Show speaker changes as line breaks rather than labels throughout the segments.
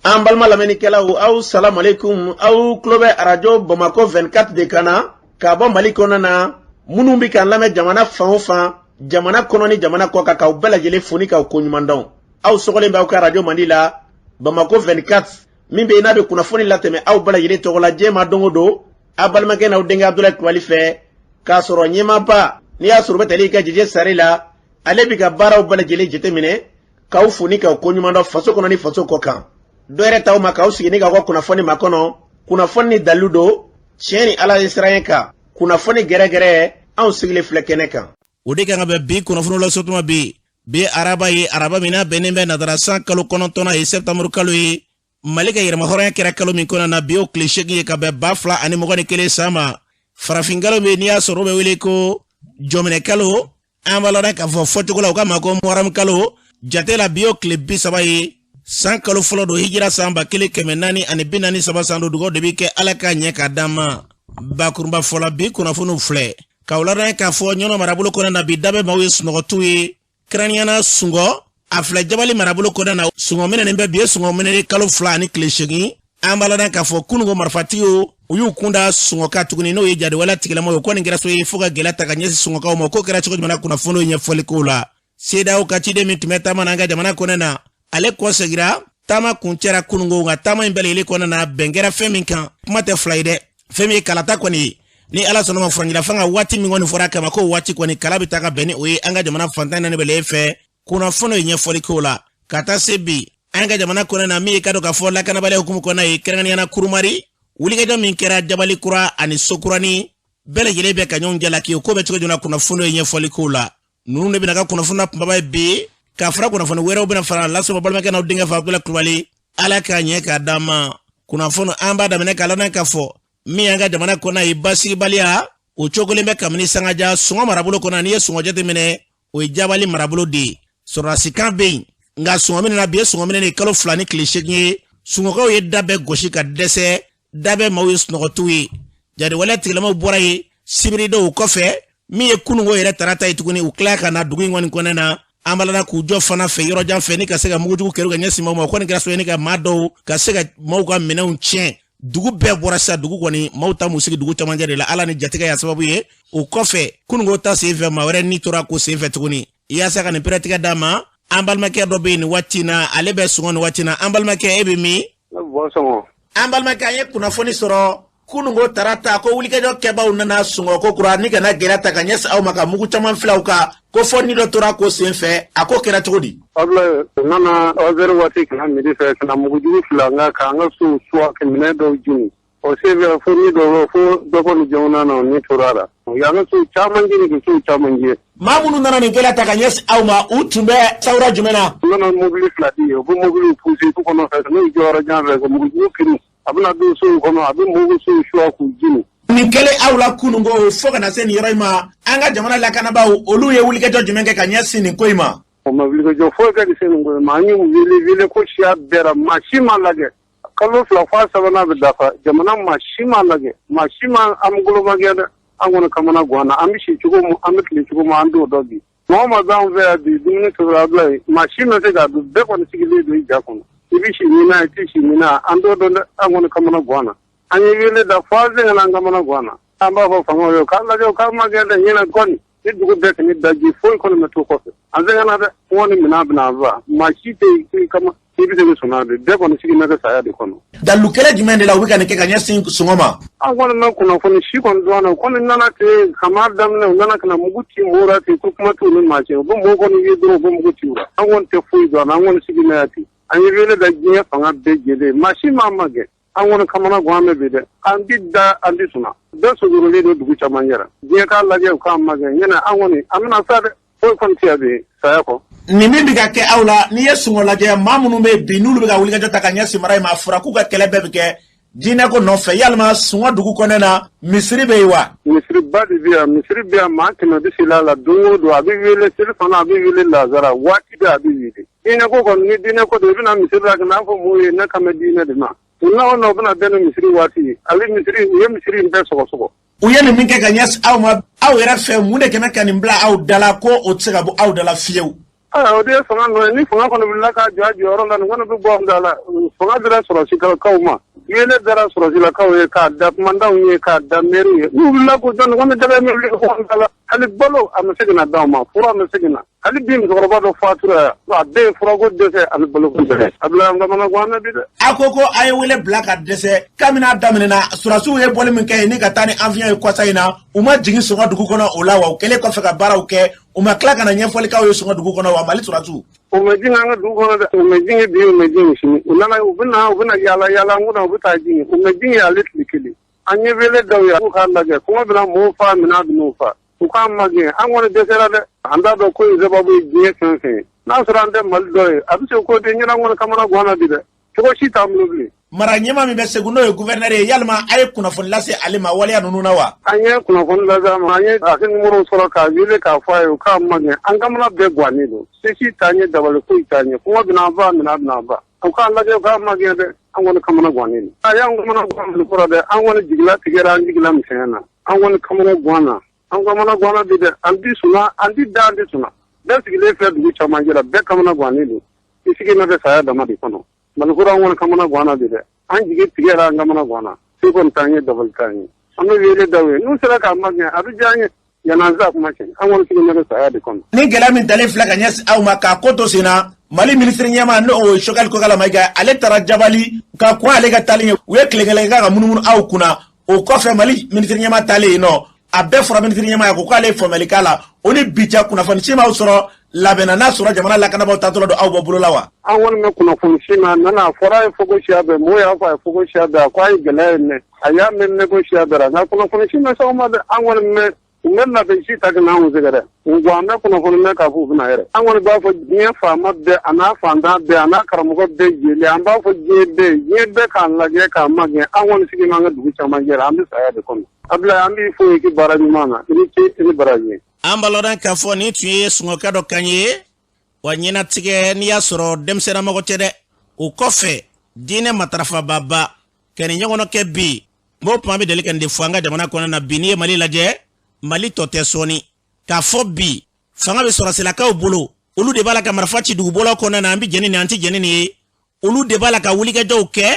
An balma lamɛnnikɛlaw aw salamu alaikum aw tulo bɛ radio Bamako 24 de kan na ka bɔ Mali kɔnɔ na minnu bɛ k'an lamɛn jamana fan o fan jamana kɔnɔ ni jamana kɔ kan k'aw bɛɛ lajɛlen fo ni k'aw koɲuman dɔn aw sɔgɔlen b'aw ka radio Mandi la Bamako 24 min bɛ yen n'a bɛ kunnafoni latɛmɛ aw bɛɛ lajɛlen tɔgɔ la diɲɛ ma don o don a balimakɛ n'aw denkɛ Abdulaye Kulibali fɛ k'a sɔrɔ ɲɛmaaba n'i y'a sɔrɔ u bɛ tali ka Jije Sare la ale bɛ ka baaraw bɛɛ lajɛlen jateminɛ k'aw fo ni k'aw koɲuman dɔn faso kɔnɔ ni faso kɔ kan. Dɔwɛrɛ taw ma k'aw sigi ni k'aw ka kunnafoni makɔnɔ kunnafoni ni dalilu don tiɲɛ ni ala ye siran kan kunnafoni gɛrɛgɛrɛ anw sigilen filɛ kɛnɛ kan.
O de kan ka bɛn bi kunnafoni la sotuma bi araba ye araba min n'a bɛnnen bɛ nadarasan kalo 9 ye septembre kalo ye Mali ka yɛrɛmahɔrɔnya kɛra kalo min kɔnɔ na bi o tile 8 ye ka bɛn 2021 san ma farafin kalo min n'i y'a sɔrɔ o bɛ wele ko jɔminɛ kalo an b'a lɔn k'a fɔ fɔcogo la u ka ma ko muharam kalo jate la bi o tile 30 ye san kalo fɔlɔ do hijira san 1443 san do dugawu de bi kɛ ala ka ɲɛ ka d'an ma bakurunba fɔla bi kunnafoniw filɛ k'aw ladɔn k'a fɔ ɲɔnɔ marabolo kɔnɔ na bi dabɛ maaw ye sunɔgɔtu ye kɛrɛnkɛrɛnnenya sungɔ a filɛ jabali marabolo kɔnɔ na sungɔ minɛnen bɛ bi ye sungɔ minɛnen kalo 2 ani tile 8 an b'a ladɔn k'a fɔ kunungo marifatigiw u y'u kunda sungɔka tuguni n'o ye jadiwala tigilamɔgɔw ye ko nin kɛra so ye fo ka gɛlɛya ta ka ɲɛsin sungɔkaw ma ko kɛra cogo jumɛn kunnafoniw ɲɛfɔli kow la CEDEAO ka ciden min tun bɛ taama n'an ka jamana kɔnɔ na ale kɔsegira taama kuncɛra kunungo nka taama in bɛɛ lajɛlen kɔnɔ na bɛn kɛra fɛn min kan kuma tɛ fila ye dɛ fɛn min ye kalata kɔni ye ni ala sɔnna ma furancila fanga waati min kɔni fɔra kama ko waati kɔni kala bɛ taa ka bɛn ni o ye an ka jamana fantan naani bɛɛ lajɛlen fɛ kunnafoni ye ɲɛfɔli kow la ka taa se bi an ka jamana kɔnɔ na min ye ka dɔn k'a fɔ lakanabaliya hukumu kɔnɔ ye kɛrɛnkɛrɛnnenya kurumari wulikajɔ min kɛra jabali kura ani sokurani bɛɛ lajɛlen bɛ ka ɲɔgɔn jalaki o ko bɛ cogo jumɛn kunnafoni ye ɲɛfɔli kow la ninnu de bɛna ka kunnafoni kunbaba ye bi ka fara kunnafoni wɛrɛw bɛna fara lasɔrɔ balimakɛ n'aw denkɛ fa Abdulaye Kulibali ala ka ɲɛ k'a d'an ma kunnafoni an b'a daminɛ k'a ladɔn k'a fɔ min an ka jamana kɔnɔ ye basigibaliya o cogolen bɛ kabini sangaja sɔngɔ marabolo kɔnɔ n'i ye sɔngɔ jateminɛ o ye jabali marabolo de ye sɔrɔdasikan bɛ yen nka sɔngɔ minɛ na bi ye sɔngɔ minɛ ni kalo 2 ni tile 8 ye sungɔkaw ye da bɛɛ gosi ka dɛsɛ da bɛɛ maaw ye sunɔgɔtu ye jadiwala tigilamɔgɔw bɔra ye sibiri dɔw kɔfɛ min ye kunungo yɛrɛ tarata ye tuguni u tila ka na dugu in kɔni kɔnɔ na an b'a k'u jɔ fana fɛ yɔrɔ jan fɛ ni ka se ka mugujugu kɛru ka ɲɛsin maaw ma o kɔni kɛra so ye ni ka maa dɔw ka se ka maaw ka minɛnw tiɲɛ dugu bɛɛ bɔra sa dugu kɔni maaw ta m'u sigi dugu camancɛ de la ala ni jatigɛ y'a sababu ye o kɔfɛ kunungo ta senfɛ maa wɛrɛ ni tora ko senfɛ tuguni yaasa ka nin pɛrɛtigɛ d'a ma an balimakɛ dɔ bɛ yen nin waati na ale bɛ sɔngɔ nin waati na an balimakɛ e bɛ min an balimakɛ an ye kunnafoni sɔrɔ kunungo tarata ko wulikajɔ kɛbaaw nana sɔngɔ ko kura ni kana gɛlɛya ta ka ɲɛsin aw ma ka mugu caman filaw kan ko fɔ ni dɔ tora ko senfɛ a ko kɛra cogo di
Ablaye nana ɔzɛri waati kana midi fɛ kana mugujugu fila nka k'an ka sow suwa ka minɛ dɔw jini o senfɛ fo ni dɔ fo dɔ kɔni jamana na ni tora la y'an ka sow caman jini ka sow caman je
maa minnu nana nin gɛlɛya ta ka ɲɛsin aw ma u tun bɛ sawura jumɛn na
u nana mobili fila di ye u bɛ mobiliw pusi tu kɔnɔ fɛ n'u jɔyɔrɔ jan fɛ ka mugujugu kiri a bɛna don sow kɔnɔ a bɛ mugu sow suwa k'u jini
nin kɛlen aw la kunungo fo kana se nin yɔrɔ in ma an ka jamana lakanabaaw olu ye wulikajɔ jumɛn kɛ ka ɲɛsin nin ko in ma
o ma wulikajɔ foyi kɛ se nin ko in ma an ye wele ko siya bɛɛ maa si ma lajɛ kalo 2 fɔ 3 bɛ dafa jamana maa si ma lajɛ maa si ma an golomagɛ dɛ an kɔni kamana gan na an bɛ si cogo min an bɛ tile cogo min an t'o dɔ bi mɔgɔ ma b'an fɛ yan bi dumuni tobira Ablaye maa si ma se k'a dun bɛɛ kɔni sigilen don i ja kɔnɔ i bɛ si min na i tɛ si min na an t'o dɔn dɛ an kɔni kamana gan na an ye wele da fɔ an sɛgɛnna an kamana gan na an b'a fɔ fangaw ye k'a lajɛ k'a ma kɛ dɛ ɲinɛ kɔni ni dugu bɛɛ kɔni daji foyi kɔni bɛ to kɔfɛ an sɛgɛnna dɛ kɔngɔ ni minɛn bɛna fa maa si tɛ yen kama i bɛ se ka sɔnna de bɛɛ kɔni sigi bɛ kɛ saya de kɔnɔ.
dalu kɛlɛ jumɛn de la u bɛ ka nin kɛ ka ɲɛsin sɔngɔ ma.
an kɔni bɛ kunnafoni si kɔni dɔn na kɔni nana ten kama daminɛ u nana kana mugu ci mɔgɔw la ten ko kuma t'u ni maa cɛ u bɛ mɔgɔw kɔni ye dɔrɔn u bɛ mugu ci u la an kɔni tɛ foyi dɔn an kɔni sigi n'a ten an ye wele da diɲɛ fanga bɛɛ jɛlen maa si ma magɛ an kɔni kamana gan bɛ bi dɛ an ti da an ti sɔnna bɛɛ sojɔrɔlen don dugu caman yɛrɛ diɲɛ k'a lajɛ u k'a magɛ ɲɛnɛ an kɔni an bɛna sa dɛ foyi kɔni tɛ yan bi saya kɔ.
nin min bɛ ka kɛ aw la n'i ye sɔngɔ lajɛ maa minnu bɛ bi n'olu bɛ ka wulikajɔ ta ka ɲɛsin mara in ma a fɔra k'u ka kɛlɛ bɛɛ bɛ kɛ diinɛ ko nɔfɛ yalima sɔngɔ dugu kɔnɔ na misiri bɛ yen wa.
misiri ba de bɛ yan misiri bɛ yan maa 100 bɛ seli a la don o don a bɛ wele seli fana a bɛ wele lazara waati bɛɛ a bɛ wele diinɛ ko kɔni ni diinɛ ko don i bɛna misiri la ka n'a fɔ mɔgɔw ye ne kan bɛ diinɛ de ma n'aw n'aw bɛna bɛn ni misiri waati ye a bɛ misiri u ye misiri in bɛɛ sɔgɔsɔgɔ.
u ye nin min kɛ ka ɲɛsin aw ma aw yɛrɛ fɛ mun de kɛmɛ ka nin bila aw da la ko o tɛ se ka bɔ aw da la fiyewu.
o de ye fanga nɔ ye ni fanga kɔni wulila k'a jɔ a jɔyɔrɔ la nin kɔni bɛ bɔ an da la fanga dara sɔrɔsi kaw ma yele dara sɔrɔsi la kaw ye k'a da kumandanw ye k'a da mairie ye n'u wulila k'o dɔn kɔmi dɛbɛ min wuli kɔnɔna la hali balo a ma se ka na d'aw ma fura ma se ka na hali bi musokɔrɔba dɔ fatura a bɛɛ ye furako dɛsɛ ani baloko dɛsɛ a bila an kamana gan na bi dɛ.
a ko a ye wele bila ka dɛsɛ kabini a daminɛna sɔrɔsiw ye bɔli min kɛ yen ni ka taa ni avion ye kɔsa in na u ma jigin sɔngɔ dugu kɔnɔ o la wa u kɛlen kɔfɛ ka baaraw kɛ u ma tila ka na ɲɛfɔli k'aw ye sɔngɔ dugu kɔnɔ wa Mali sɔrɔsiw.
o ma jigin an ka dugu kɔnɔ dɛ o ma jigin bi o ma jigin sini u nana u bɛna yaala n kunna u bɛ taa jigin o ma jigin ale tile kelen an ye wele daw ye k'u k'a lajɛ kɔngɔ bɛna mɔgɔw fa minɛ bɛn'u fa u k'an ma gɛn an kɔni dɛsɛra dɛ an t'a dɔn ko ye sababu ye diɲɛ fɛn fɛn ye n'a sɔrɔ an tɛ Mali dɔ ye a bɛ se k'o tɛ ɲɛna kɔni kamana gan na bi dɛ cogo si t'an bolo bilen.
mara ɲɛma min bɛ Segu n'o ye gouverneur ye yalima a ye kunnafoni lase ale ma waleya ninnu na wa.
an ye kunnafoni lase a ma an ye a ka nimoro sɔrɔ k'a wele k'a fɔ a ye u k'a ma gɛn an kamana bɛɛ gannen don se si t'an ye dabali foyi t'an ye kɔngɔ bɛna ba minɛ bɛna ba u k'a lajɛ u k'a ma gɛn dɛ an kɔni kamana gannen don. a y'an kamana gan Mali kɔrɔ dɛ an kɔni jigila tigɛra an jigila misɛnya na an kɔni kamana gan na an kamana gan na bi dɛ an ti sɔnna an ti da an ti sɔnna bɛɛ sigilen filɛ dugu camancɛ la bɛɛ kamana gannen don i sigilen bɛ saya dama de kɔnɔ Mali kɔrɔ an kɔni kamana gan na bi dɛ an jigi tigɛra an kamana gan na se kɔni t'an ye dabali t'an ye an bɛ wele daw ye n'u sera k'a ma gɛn a bɛ diya an ye yan'an sa kuma cɛ an kɔni sigilen bɛ saya de kɔnɔ.
ni gɛlɛya min dalen filɛ ka ɲɛsin aw ma k'a ko to sen na Mali minisiri ɲɛma n'o ye Sokali Kokala Mayiga ale taara Jabali ka kɔn ale ka taalen ye u ye tile kelen kɛ ka munumunu aw kunna o kɔfɛ Mali minisiri ɲɛma taalen yen nɔ a bɛɛ fɔra minisiri ɲɛma ye ko k'ale ye faamuyali k'a la o ni bi cɛ kunnafoni si m'aw sɔrɔ labɛnna n'a sɔrɔ jamana lakanabaaw taatɔla don aw bɔ bolo la wa.
an kɔni bɛ kunnafoni si na nana a fɔra a ye fogo siya bɛɛ mɔgɔw y'a fɔ a ye fogo siya bɛɛ a ko a ye gɛlɛya ye mɛn a y'a mɛn ne ko siya bɛɛ la nka kunnafoni si ma s'aw ma dɛ an kɔni bɛ u bɛ labɛn si ta ka na anw sɛgɛrɛ nka an bɛ kunnafoni mɛn k'a fɔ u bɛna yɛrɛ an kɔni b'a fɔ diɲɛ faama bɛɛ a n'a fantan bɛɛ a n'a karamɔgɔ bɛɛ jeli an b'a fɔ diɲɛ bɛɛ k'an lajɛ k'an ma gɛn an kɔni sigi n'an ka dugu camancɛ la an bɛ saya de kɔnɔ Abdoulaye an b'i fo i k'i baara ɲuman na i ni ce i ni baraji.
an balɔrɔ k'a fɔ nin tun ye sɔngɔkɛ dɔ kan ye wa ɲɛnatigɛ n'i y'a sɔrɔ denmisɛnninmɔgɔ tɛ dɛ o kɔfɛ diinɛ matarafababa ka nin ɲɔgɔnna kɛ bi m'o kuma bɛ deli ka nin de fɔ an ka jamana kɔnɔ na bi n'i ye Mali lajɛ Mali tɔ tɛ sɔɔni k'a fɔ bi fanga bɛ sɔrɔsilakaw bolo olu de b'a la ka marifa ci dugubɔlaw kɔnɔ na an bɛ jɛni ni an tɛ jɛni ni ye olu de b'a la ka wulikɛjɔw kɛ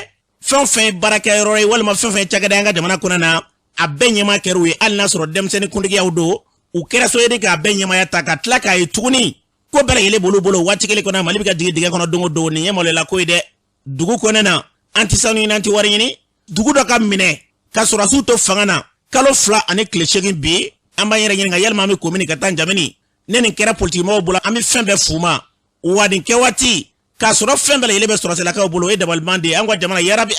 fɛn fɛn ye baarakɛyɔrɔ ye walima fɛn fɛn ye cakɛda an ka jamana kɔnɔ na a bɛɛ ɲɛma kɛra u ye hali n'a sɔrɔ denmisɛnnin kuntigiyaw don u kɛra so ye de k'a bɛɛ ɲɛmaya ta ka tila k'a ye tuguni ko bɛɛ lajɛlen bolo waati kelen kɔnɔ Mali bɛ ka jigin dingɛ kɔnɔ don o don nin ye maloyala ko ye dɛ dugu kɔnɔ na an tɛ sanu ɲini an tɛ wari ɲini dugu dɔ ka minɛ ka sɔrɔsiw to fanga na kalo 2 ani tile 8 bi an b'an yɛrɛ ɲininka yalima an bɛ ko min ka taa jamani ne nin kɛra politikimɔgɔw bolo an bɛ fɛn bɛɛ f'u ma wa nin kɛ waati k'a sɔrɔ fɛn bɛɛ lajɛlen bɛ sɔrɔsilakaw bolo o ye dabaliban de ye an ka jamana yarabi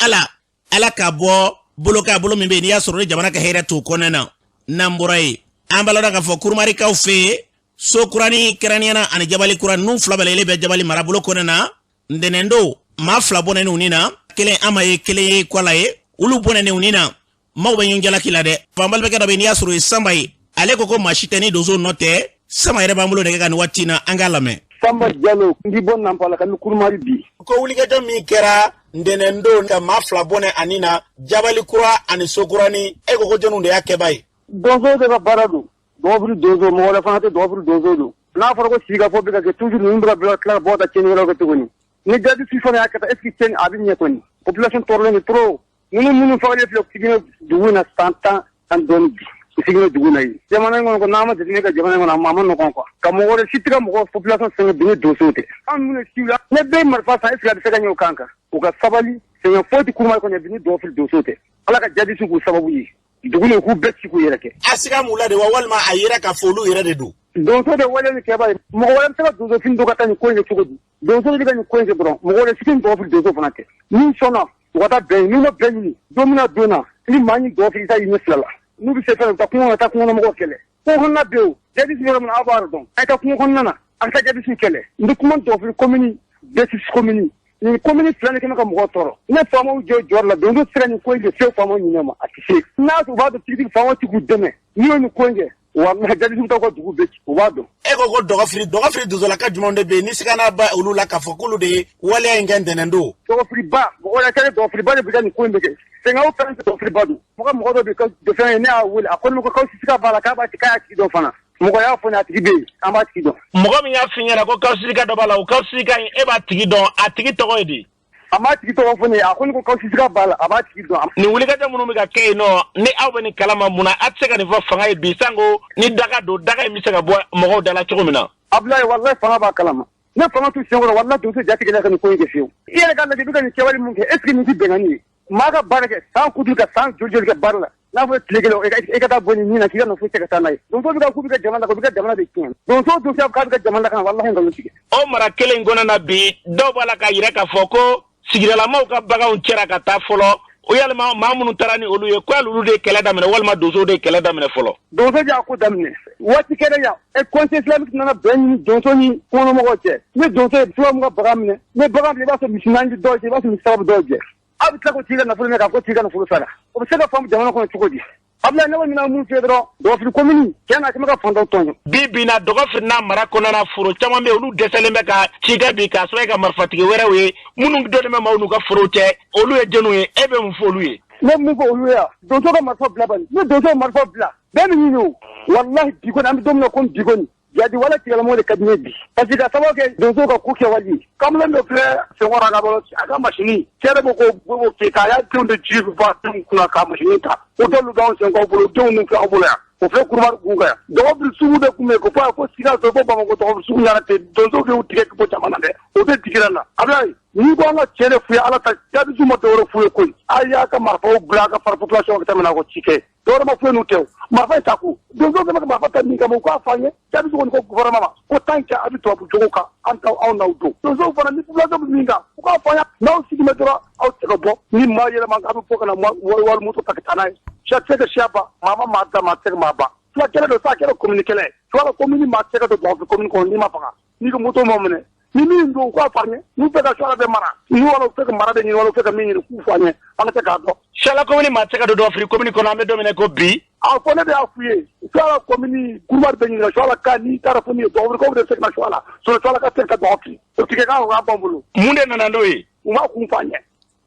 ala k'a bɔ bolo k'a bolo min bɛ yen n'i y'a sɔrɔ ni jamana ka hɛrɛ t'o kɔnɔ na n'an bɔra yen an b'a lɔn k'a fɔ kurumarikaw fɛ yen Sokurani Kɛrɛniyana ani Jabali kura ninnu fila bɛɛ lajɛlen bɛ Jabali marabolo kɔnɔ na ntɛnɛndon maa 2 bɔnnen u ni na kelen an ma ye kelen ye kwala ye olu bɔnnen u ni na maaw bɛ ɲɔgɔn jalaki la dɛ fanbalibakɛ dɔ bɛ n'i y'a sɔrɔ o ye Sanba ye ale ko maa si tɛ ni donso nɔ tɛ Sanba yɛrɛ b'an bolo nɛgɛ ka nin waati na an k'a lamɛn.
Samba Diallo n b'i bɔ Nampala ka ni kurumari bi.
ko wulikɛjɔ min kɛra ntɛnɛndon ka maa 2 bɔnnen ani na Jabali kura ani Sokurani e ko jɔnniw de y'a kɛba ye.
Donso de ka baara don. Dɔgɔbiri donso mɔgɔ wɛrɛ fana tɛ dɔgɔbiri donso don n'a fɔra ko sigi ka fɔ bɛ ka kɛ toujours ninnu bɛ ka bila tila ka bɔ ka cɛnni wɛrɛw kɛ tuguni ni jaabi si fana y'a kɛ tan est ce que cɛnni a bɛ ɲɛ kɔni population tɔɔrɔlen don trop minnu fagalen filɛ sigi bɛ dugu in na san 10 ani dɔɔni bi u sigi bɛ dugu in na yen jamana in kɔnɔ ko n'an ma jateminɛ ka jamana in kɔnɔ a ma nɔgɔn quoi ka mɔgɔ wɛrɛ si tɛ ka mɔgɔ population sɛgɛn bi ni donso tɛ an minnu siw la ne bɛɛ ye marifa san est ce que a bɛ se ka ɲɛ o kan kan u ka sabali sɛgɛn foyi tɛ kurumari kɔnɔ bi ni dɔgɔfili donso tɛ ala ka jaabi su k'u sababu ye. dugu ni k'u bɛɛ ci k'u yɛrɛ kɛ.
a siga mun la de wa walima a yɛrɛ ka fɔ olu yɛrɛ de don.
donso de wale ni kɛba ye mɔgɔ wɛrɛ bɛ se ka donsofini dɔ ka taa nin ko in kɛ cogo di donso de bɛ ka nin ko in kɛ dɔrɔn mɔgɔ wɛrɛ si tɛ nin dɔgɔfili donso fana kɛ min sɔnna u ka taa bɛn n'u ma bɛn ɲini don min na don na ni maa ɲi dɔgɔfili ta yi ɲɛ 2 la n'u bɛ se fɛn ka kungo taa kungo mɔgɔw kɛlɛ kungo kɔnɔna bɛ yen jaabi yɔrɔ min na aw b'a dɔn a ka kungo kɔnɔna na a ka jaabi kɛlɛ n bɛ kuma dɔgɔfili commune Bessis commune nin commune 2 kɛmɛ ka mɔgɔw tɔɔrɔ ne faamaw jɔ jɔyɔrɔ la donso sera nin ko in kɛ fɛn faamaw ɲinɛ ma a tɛ se n'a u b'a dɔn tigitigi faamaw ti k'u dɛmɛ n'i y'o nin ko in kɛ wa jaabi t'aw ka dugu bɛɛ ci u b'a dɔn.
e ko dɔgɔfili donsolaka jumɛn de bɛ yen ni siga n'a ba olu la k'a fɔ k'olu de ye waleya in kɛ ntɛnɛndon.
dɔgɔfiliba mɔgɔ wɛrɛ kɛlen dɔgɔfiliba de bɛ ka nin ko in bɛ kɛ sɛgɛnw fɛn tɛ dɔgɔfiliba don mɔgɔ dɔ bɛ ka fɛn ye ne y'a wele a ko ne ko k'aw si se ka baara k'a b'a ci k'a y'a tigi dɔn fana mɔgɔ y'a fɔ ne a tigi bɛ yen an b'a tigi dɔn.
mɔgɔ min y'a f'i ɲɛna ko k'aw sika dɔ b'a la o k'aw sika in e b'a tigi dɔn a tigi tɔgɔ ye di.
ama tigi to fo ni a ko ni ko si ka bala ama tigi do
ni wuli ka jamunu mi ka kay no ni aw bani kalama muna atsega ni fa fanga bi sango ni daga mi se ka bo mo dala ci ko mina
ablaye wallahi fanga ba kalama ne fanga tu sengoro wallahi do se jati ke kan ko ngi fiu yele kan de duga ni kewali mun ke est ce que ni bengani maga barake san kudu ka san jojol ke barla na fo tlegelo e ka da boni ni na ki na fo te ka tanai don to bi ka jamana ko bi ka jamana de kin don to do ka jamana kan wallahi ngalo tigi
o mara kelen gona na bi do bala ka yire ka foko sigirala maw ka baga on cera ka ta folo o yalma mamunu tarani olu ye ko olu de kala damene walma dozo de kala damene folo
dozo ja ko damene wati kere ya e conseil islamique nana ben dozo ni kono mo goche ne dozo so mo bagamne ne bagamne ba so misinandi doje ba so misab doje abi tla ko tiga na fulu me ka ko tiga na fulu sala o se ka fam jamana ko chukodi abla ne woni na mun fedro do fi commune kena ka fondo tonyo
bibi na dogo fi na mara ko na furo chama me olu desele me ka tiga bi ka so ka marfatigi werewe munu do me mawnu ka furo te olu e jenu e ebe mu folu e
ne mu ko olu ya do so ka marfa bla ban ne do so marfa bla ben ni no wallahi bi ko am dom na kon bi ko ni jadi wala tigala mo de kadne bi parce que sabo ke do so ka ku ke wali comme le me frère se wora ga bolo aga machine tere mo ko ke ka ya tunde ji ba tun kuna ka machine ta o to lu gawo se ko bolo do nu ka bolo ya o fe kurbar gunga do bi sugu de kume ko fa ko sira so bo ba ko to sugu ya te do so ke utike ko chamana de o te tigirana ablay ni ko nga chere fu ala ta jadi juma to ro fu ko aya ka marfa o blaga par population ko tamana ko chike do ma fu nu tew marfa ta ku do so ke ma fa ta ni ka mo ko afanye jadi ko gouvernement ko tanka abi to bu jogo ka anta aw na do so fana ni population bu minga ko afanya na o sigi metro aw te bo ni ma yele ma ka ko kana wal muto takatana chaque que chaba mama mata mata maba toi kele do sa kele communiquer le toi la commune mata do do commune ko ni ma fanga ni ko moto mo mene ni mi ndo ko afanye ni pe ka chola de mara ni wala pe ka mara de ni wala pe ka mi ni ku fanye ana te ka do
chala commune mata do Afrique commune ko na me domine ko bi
a ko ne de afuye chola commune gurbar de ni chola ka ni tara funi do ko de na chola so chola ka te ka do ki o ti ka ga bambulu
munde na ndo yi
uma ku fanye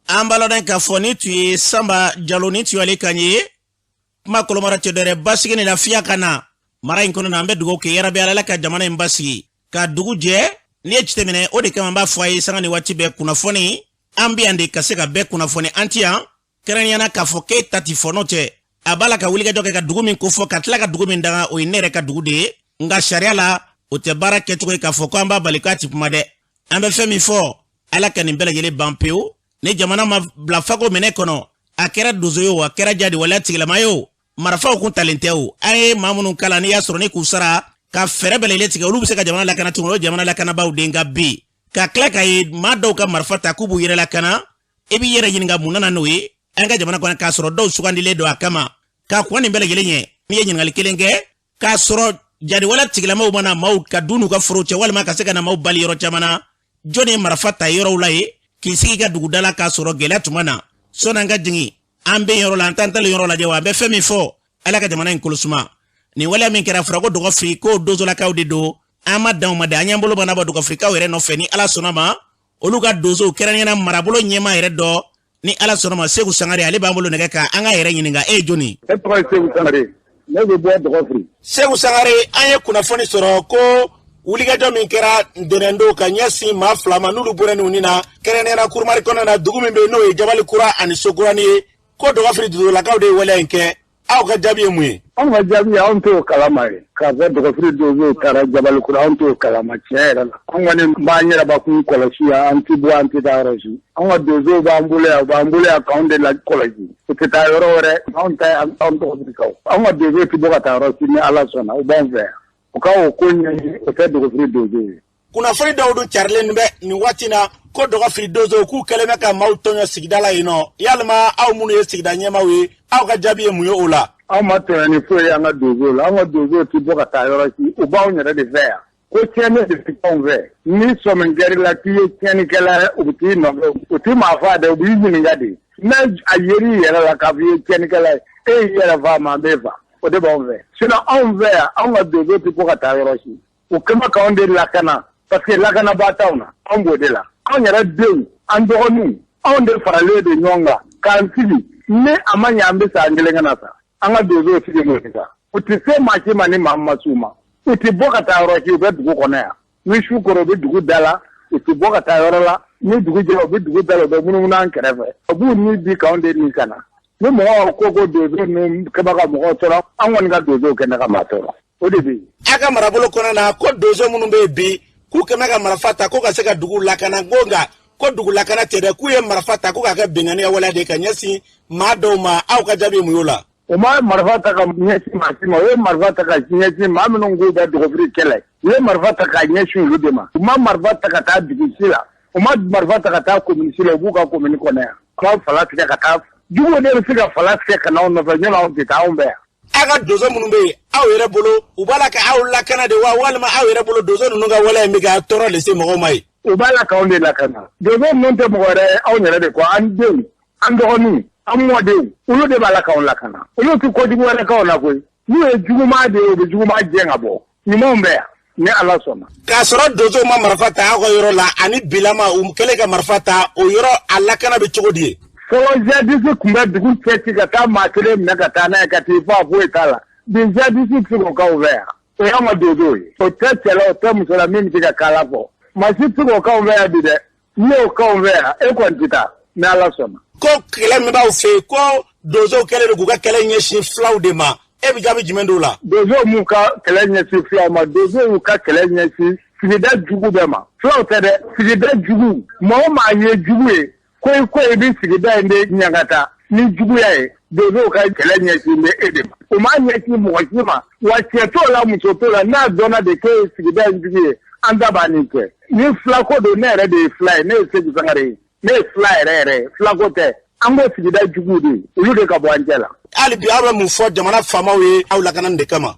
ambalo den ka foni tu ye Samba Diallo ni tu ale kanye ma kolomara tedere basigi ni la fiya kana mara inkono na ambe dugo ke yarabe ala ka jamana mbasi ka dugu je ni echite mene ode kama mba fwaye sanga ni wati be kuna foni ambi ande kaseka be kuna foni antia keranyana ka foke tati fonote abala ka wuliga joke ka dugu min kufo katla ka dugu min daga o inere ka dugu de nga sharia la o te bara ketuko ka foko amba balikati pumade ambe femi fo ala ka nimbele yele bampeo ne jamana ma blafako mene kono akera dozoyo akera jadi wala tigila mayo marfa ko talenteo ay mamunu kala ni yasro ni kusara ka ferebele le tiga ulu se ka jamana la kana tuno jamana la kana baw denga bi ka klaka yi madaw ka marfa ta kubu yere la kana ebi yere yinga munana noyi anga jamana ko ka soro do sugandi le do akama ka ko ni bele gelenye ni yinga kelenge ka soro jadi wala tigila maw mana maw ka dunu ka froche wala ma ka se kana maw bali yoro jamana joni marfa ta yoro ulai kisigi ka dugudala ka soro gela tumana sona nga jingi ambe yoro la ntantale yoro la jewa be femi fo ala ka jamana inkulusuma ni wala min kera frago dogo fri ko dozo la kawde do ama daw ma da nyambolo bana ba dogo frika were no feni ala sonama oluga dozo keranyana marabolo nyema ere do ni ala sonama Segu Sangare ale bambolo nega ka anga ere nyininga joni
e pro Segu Sangare ne be bo dogo fri
Segu Sangare anye kuna foni soro ko uliga do min kera denendo ka nyasi ma flama nulu burani unina kerenera kurmari kona na dugu mbe no e jabali kura ani sogurani ko do afri do la kawde wala enke aw ka jabi muye
on va jabi on to kalama ka za do afri do zo kara jabali kura on to kalama chera on wani ba nyera ba ku kolashia anti bo anti daraji on wa do zo ba ambule account de la kolaji ko ta yoro re on ta on to ko on wa do zo ti bo ka ta ro si ni ala sona o bon ver ukawo kunye ote dogo free dozo
kuna free dodo charlen be ni watina ko dogo free dozo ku keleme ka mautonyo sigdala ino yalma aw munu ye sigda nyema we aw ka jabi muyo ola
aw mato ni fo ya nga dozo la nga dozo ti boka ta yoro ki o bawo nyere de ver ko chene de tikon ver ni so men gari la ti chene kala o ti no o ti ma fa de o bi ni ngadi na ayeri yera la ka bi chene kala yera va ma beva o de bon ver sinon on ver on va dozo ti boka ta yoro ki o kema ka on de la kana parce que la kana ba tauna on bo de la on yera de an do ni on de farale de nyonga kan tibi ne amanya ambe sa ngelenga na sa anga dozo ti de mo ka uti se machi mani mamma suma uti boka ta ro ki be dugu kona ya ni shukoro be dugu dala ti bɔ ka taa yɔrɔ la ni dugu jɛra u bɛ dugu bɛɛ la u bɛ munumunu an kɛrɛfɛ u b'u ni bi k'anw de nin ka na ni mɔgɔw ko donso ninnu kɛba ka mɔgɔw tɔɔrɔ an kɔni ka donsow kɛ ne ka maa tɔɔrɔ o de bɛ yen.
a ka marabolo kɔnɔna na ko donso minnu bɛ yen bi k'u kɛmɛ ka marifa ta ko ka se ka dugu lakana ko nka ko dugu lakana tɛ dɛ k'u ye marifa ta ko k'a kɛ bɛnganiya waleya de ka ɲɛsin maa dɔw ma aw ka jaabi mun y'o la.
o ma marifa ta ka ɲɛsin maa si ma o ye marifa ta ka ɲɛsin maa minnu k'u bɛ dɔgɔfiri kɛlɛ u ye marifa ta ka ɲɛsin olu de ma u ma marifa ta ka taa dugu si la u ma marifa ta ka taa komini si la u b'u ka komini kɔnɔ yan u ma fala tigɛ ka taa juguw de bɛ se ka fala tigɛ ka n'aw nɔfɛ ɲɔgɔn anw tɛ taa anw bɛɛ yan.
a ka donso minnu bɛ yen aw yɛrɛ bolo u b'a la ka aw lakana de wa walima aw yɛrɛ bolo donso ninnu ka waleya in bɛ ka tɔɔrɔ lase mɔgɔw ma ye.
u b'a la k'anw de lakana donso ninnu tɛ mɔgɔ wɛrɛ anw yɛrɛ de kɔ an denw an dɔgɔninw an mɔdenw olu de b'a la k'anw lakana olu tɛ kojugu wɛrɛ k'anw na koyi n'u ye juguman de ye u bɛ juguman gɛn ka bɔ ɲumanw bɛ yan ni ala sɔnna. k'a
sɔrɔ donsow ma marifa ta aw ka yɔrɔ la ani bilama u kɛlen ka marifa ta o yɔrɔ a lakana bɛ cogo di ye.
fɔlɔ jadisi tun bɛ dugu cɛ ci ka taa maa kelen minɛ ka taa n'a ye ka t'i fɔ foyi t'a la bi jadisi tɛ k'o k'aw fɛ yan o y'anw ka donsow ye o tɛ cɛ la o tɛ muso la min bɛ se ka k'a la fɔ maa si tɛ k'o k'aw fɛ yan bi dɛ n'i y'o k'aw fɛ yan e kɔni tɛ taa ni ala sɔnna. ko
kɛlɛ min b'aw fɛ yen ko donsow kɛlen don k'u ka kɛlɛ ɲɛsin filaw de ma e bɛ jaabi jumɛn d'o la.
donsow m'u ka kɛlɛ ɲɛsin filaw ma donsow y'u ka kɛlɛ ɲɛsin sigida jugu bɛɛ ma filaw tɛ dɛ sigida jugu mɔgɔ maa ye jugu ye ko i bɛ sigida in de ɲagata ni juguya ye donsow ka kɛlɛ ɲɛsin bɛ e de ma o m'a ɲɛsin mɔgɔ si ma wa cɛ t'o la muso t'o la n'a dɔnna de k'e ye sigida in jugu ye an da b'a nin kɛ ni filako don ne yɛrɛ de ye fila ye ne ye Segu Sangare ye ne ye fila yɛrɛ ye filako tɛ an ko sigida jugu de olu de ka bɔ an cɛ la.
hali bi aw bɛ mun fɔ jamana faamaw ye aw lakana de kama.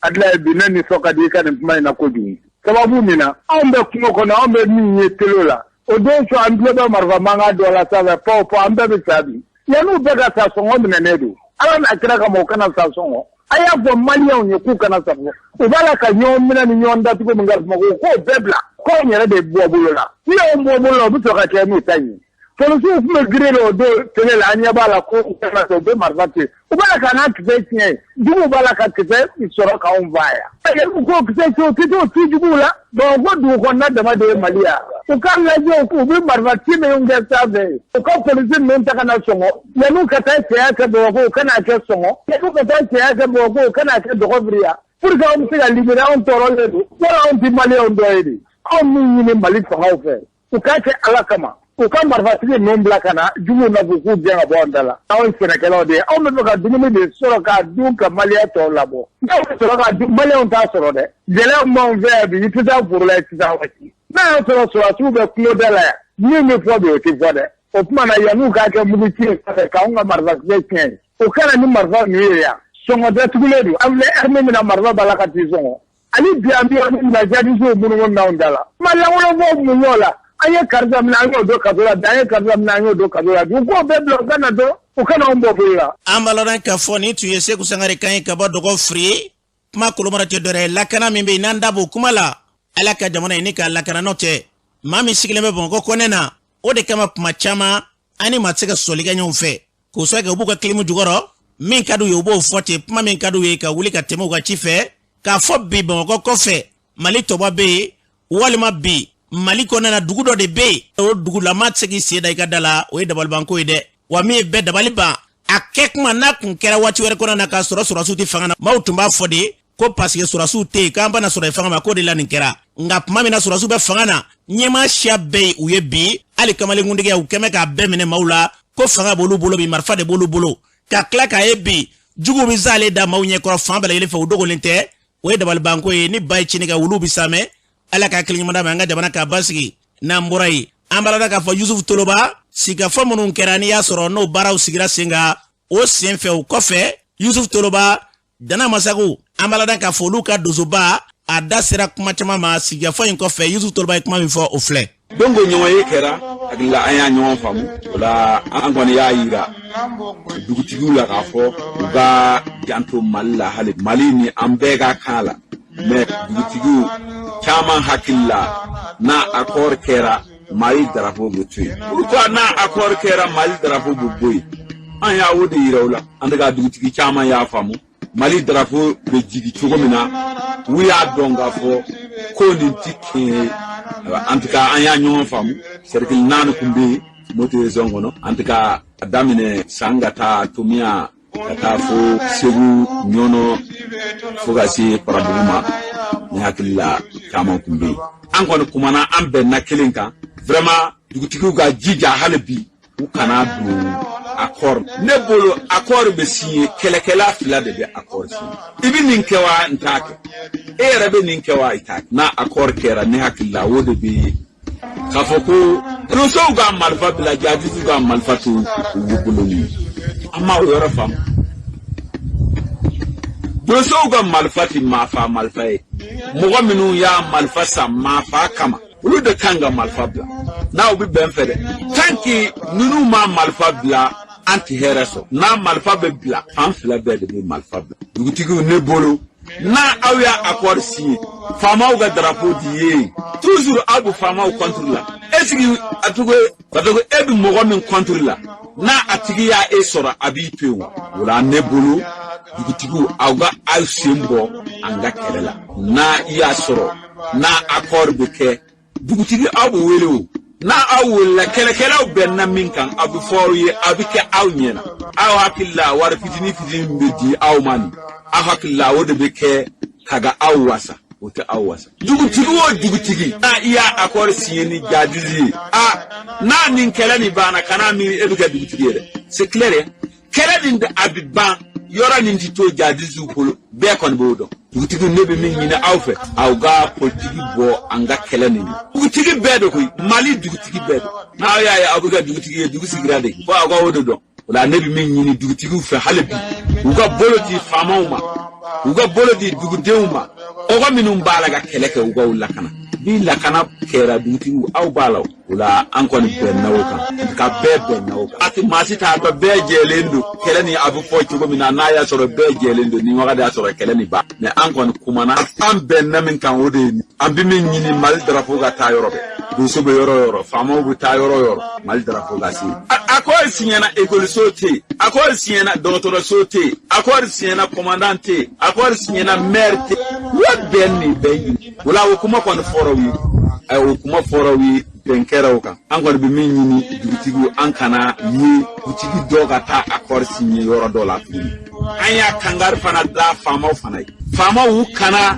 Adila bi ne nisɔn ka di i ka nin kuma in na kojugu sababu min na anw bɛ kungo kɔnɔ anw bɛ min ye télé la o don su an tulo bɛ marifa mankan dɔ la sanfɛ paw an bɛɛ bɛ sa bi yan'u bɛɛ ka sa sɔngɔ minɛnen don ala n'a kira kama u kana sa sɔngɔ a y'a fɔ maliyɛnw ye k'u kana sa sɔngɔ u b'a la ka ɲɔgɔn minɛ ni ɲɔgɔn datugu min ka Bamakɔ k'o bɛɛ bila k'anw yɛrɛ de bɔ bolo la ni y'anw bɔ bolo la u bɛ sɔrɔ ka kɛ n'u ta ye polisiw tun bɛ girin o don télé la an ɲɛ b'a la ko u kana sa u bɛ marifa ten u b'a la ka n'a kisɛ tiɲɛ ye juguw b'a la ka kisɛ sɔrɔ k'anw fa yan u ko kisɛ tiɲɛ o tɛ t'o ci juguw la ko dugu kɔnɔna dama de ye Mali ya u ka lajɛ u bɛ marifa ci minnu kɛ sanfɛ u ka polisi ninnu ta ka na sɔngɔ yan'u ka taa cɛya kɛ Bamakɔ u ka n'a kɛ sɔngɔ yan'u ka taa cɛya kɛ Bamakɔ u ka n'a kɛ dɔgɔfiri ya pour que anw bɛ se ka libéré anw tɔɔrɔlen don wala anw tɛ maliyɛnw dɔ ye de anw min ɲini Mali fangaw fɛ u k'a kɛ ala kama u ka marifatigi ninnu bila ka na juguw nɔfɛ k'u gɛn ka bɔ an da la anw ye sɛnɛkɛlaw de ye anw bɛ fɛ ka dumuni de sɔrɔ k'a dun ka maliyɛn tɔw labɔ n'aw bɛ sɔrɔ k'a dun maliyɛnw t'a sɔrɔ dɛ gɛlɛya b'anw fɛ yan bi i tɛ taa foro la i tɛ taa waati n'a y'a sɔrɔ sɔrɔdasiw bɛ kungo da la yan min bɛ fɔ de o tɛ fɔ dɛ o tuma na yan'u k'a kɛ muguci ye sanfɛ k'anw ka marifatigɛ tiɲɛ ye o kana ni marifa ninnu ye yan sɔngɔ datugulen don an filɛ ɛri min na marifa b'a la ka t'i sɔngɔ ani bi an bɛ yɔrɔ min na jadisiw munumunu n'anw da la maliyɛnwolobɔw mun y'o la an ye karisa minɛ an y'o don kaso la bi an ye karisa minɛ an y'o don kaso la bi u k'o bɛɛ bila u kana dɔn u kana anw bɔ bolo la.
an b'a lɔn k'a fɔ nin tun ye Segu Sangare kan ye ka bɔ Dɔgɔfiri kuma kolomara tɛ dɔ ye lakana min bɛ yen n'an da b'o kuma la ala ka jamana in ni k'a lakana n'o tɛ maa min sigilen bɛ Bamakɔ kɔnɛ na o de kama kuma caman an ni maa tɛ se ka sɔsɔli kɛ ɲɔgɔn fɛ k'o sɔrɔ kɛ u b'u ka kilimu jukɔrɔ min ka d'u ye u b'o fɔ ten kuma min ka d'u ye ka wuli ka tɛmɛ u ka ci fɛ k'a fɔ bi Bamakɔ kɔfɛ Mali tɔba bɛ yen walima bi Mali kɔnɔ na dugu dɔ de bɛ yen o dugulama tɛ se k'i sen da i ka da la o ye dabalibanko ye dɛ wa min ye bɛɛ dabali ban a kɛ kuma n'a kun kɛra waati wɛrɛ kɔnɔ na k'a sɔrɔ sɔrɔdasiw tɛ fanga na maaw tun b'a fɔ de ko parce que sɔrɔdasiw tɛ yen k'an bɛna sɔrɔ fanga ma k'o de la nin kɛra nka tuma min na sɔrɔdasiw bɛ fanga na ɲɛmaa siya bɛɛ ye u ye bi hali kamalenkuntigiya u kɛmɛ k'a bɛɛ minɛ maaw la ko fanga b'olu bolo bi marifa de b'olu bolo ka tila k'a ye bi juguw bɛ z'ale da maaw ɲɛkɔrɔ fan bɛɛ lajɛlen fɛ u dogolen tɛ o ye dabalibanko ye ni ba ye tiɲɛni kɛ wuluw bɛ sa mɛ ala ka hakili ɲuman d'a ma an ka jamana k'a basigi n'an bɔra yen an b'a la k'a fɔ Yusufu Toloba sigikafɔ minnu kɛra n'i y'a sɔrɔ n'o baaraw sigira sen kan o sen fɛ o kɔfɛ Yusufu Toloba Dana Masagu an b'a la k'a fɔ olu ka donsoba a da sera kuma caman ma sigikafɔ in kɔfɛ Yusufu Toloba ye kuma min fɔ o filɛ.
dongo ɲɔgɔn ye kɛra hakilila an y'a ɲɔgɔn faamu o la an kɔni y'a yira dugutigiw la k'a fɔ u ka janto Mali la hali Mali ni an bɛɛ ka kan la mais dugutigiw caman hakili la n'a accord kɛra Mali drapeau bɛ to yen pourquoi n'a accord kɛra Mali drapeau bɛ bɔ yen an y'a o de yira o la an de ka dugutigi caman y'a faamu Mali drapeau be jigi cogo min na u y'a dɔn k'a fɔ ko nin ti tiɲɛ en tout cas an y'a ɲɔgɔn faamu cercle 4 kun bɛ yen moto zone kɔnɔ en tout cas a daminɛ san ka taa tomiya ka taa fo segu ɲɔnɔ fo ka se paradugu ma ne hakili la caman kun bɛ yen an kɔni kumana an bɛnna kelen kan vraiment dugutigiw ka jija hali bi u kana don accord ne bolo accord be signé kɛlɛkɛla fila de bɛ accord signé i bɛ nin kɛ wa n t'a kɛ e yɛrɛ bɛ nin kɛ wa i t'a kɛ n'a accord kɛra ne hakili la o de bɛ k'a fɔ ko donsow ka marifa bila jadisiw ka marifa to u bolo ni an ma o yɔrɔ faamu donsow ka marifa ti maafa marifa ye mɔgɔ minnu y'a marifa san maafa kama olu de kan ka marifa bila n'aw bɛ bɛn fɛ dɛ tant que ninnu ma marifa bila an ti hɛrɛ sɔrɔ n'a marifa bɛ bila fan fila bɛɛ de bɛ marifa bila dugutigiw ne bolo n'a aw y'a accord signé faamaw ka drapeau di ye toujours aw bɛ faamaw contre la est ce que a tugu parce que e bɛ mɔgɔ min contre la n'a a tigi y'a e sɔrɔ a b'i to yen o la ne bolo dugutigiw aw ka aw sen bɔ an ka kɛlɛ la n'a i y'a sɔrɔ n'a accord bɛ kɛ dugutigi aw bɛ wele o n'a aw welela kɛlɛkɛlaw bɛnna min kan a bɛ fɔ aw ye a bɛ kɛ aw ɲɛna aw hakili la wari fitini fitini bɛ di aw ma nin aw hakili la o de bɛ kɛ kaga aw wasa o tɛ aw wasa dugutigi o dugutigi n'a i y'a accord signé ni jadisi ye n'a nin kɛlɛ nin banna kana miiri e bɛ kɛ dugutigi ye dɛ c'est clair ye kɛlɛ nin a bɛ ban yɔrɔ nin ti to jadisiw bolo bɛɛ kɔni b'o dɔn dugutigi ne bɛ min ɲini aw fɛ aw ka politiki bɔ an ka kɛlɛ nin dugutigi bɛɛ de koyi mali dugutigi bɛɛ de n'aw y'a ye aw bɛ kɛ dugutigi ye dugu sigira de fo aw ka o de dɔn o la ne bɛ min ɲini dugutigiw fɛ hali bi u ka bolo di faamaw ma u ka bolo di dugudenw ma mɔgɔ minnu b'a la ka kɛlɛ kɛ u ka o lakana ni lakana kɛra dugutigiw aw b'a la o la an kɔni bɛnna o kan ka bɛɛ bɛnna o kan a tɛ maa si t'a dɔn bɛɛ jɛlen don kɛlɛ ni a bɛ fɔ cogo min na n'a y'a sɔrɔ bɛɛ jɛlen don ni wagati y'a sɔrɔ kɛlɛ ni ba mɛ an kɔni kumana an bɛnna min kan o de ye an bɛ min ɲini mali drapeau ka taa yɔrɔ bɛɛ donso bɛ yɔrɔ o yɔrɔ faamaw bɛ taa yɔrɔ o yɔrɔ mali drapeau ka se accord signéna école tɛ yen accord signéna dɔgɔtɔrɔso tɛ yen accord signéna commandant tɛ yen accord signéna maire tɛ yen wa bɛn nin bɛɛ ɲini o la o kuma kɔni fɔraw ye o kuma fɔraw ye bɛn kɛraw kan an kɔni bɛ min ɲini dugutigiw an kana ye dugutigi dɔw ka taa accord signé yɔrɔ dɔ la tuguni an y'a kangari fana da faamaw fana ye faamaw u kana